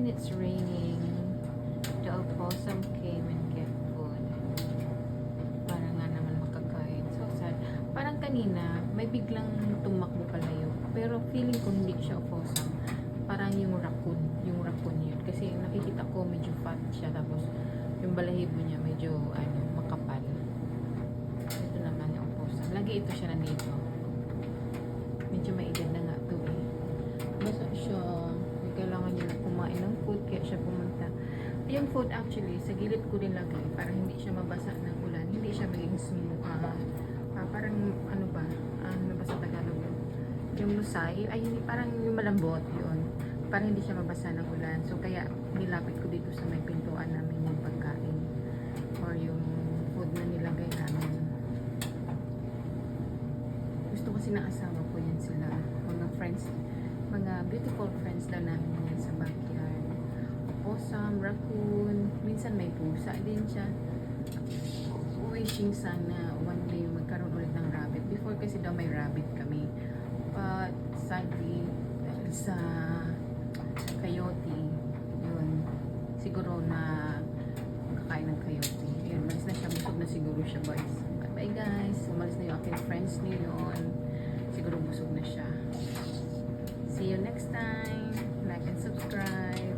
it's raining, the opossum came and get food. Para nga naman makakain. So sad. Parang kanina, may biglang tumakbo palayo. Pero feeling ko hindi siya opossum. Parang yung raccoon. Yung raccoon yun. Kasi nakikita ko medyo fat siya. Tapos yung balahibo niya medyo makapal. Ito naman yung opossum. Lagi ito siya nandito. Medyo may edad na nga ito eh. Basta siya. May kailangan niya na kumain ng food. Kaya siya pumunta. Yung food actually, sa gilid ko din lagay. Para hindi siya mabasa ng ulan. Hindi siya maging smooth. Parang ano ba? Ano ba sa Tagalog yun? Yung lusay. Ay, hindi. Parang yung malambot yun. Para hindi siya mabasa ng ulan. So, kaya nilapit ko dito sa may pintuan namin yung pagkain. Or yung food na nilagay namin. Gusto kasi ng asawa ko yan sila. Mga friends. Mga beautiful friends daw namin yan sa backyard. Opossum, raccoon. Minsan may pusa din siya. Wishing sana one day magkaroon ulit ng rabbit. Before kasi daw may rabbit kami. But sadly, dahil sa coyote, yun, siguro na kakain ng coyote. Yun, malis na siya. Busog na siguro siya, boys. Bye guys. Umalis na yung aking friends ngayon. Siguro busog na siya. See you next time. Like and subscribe.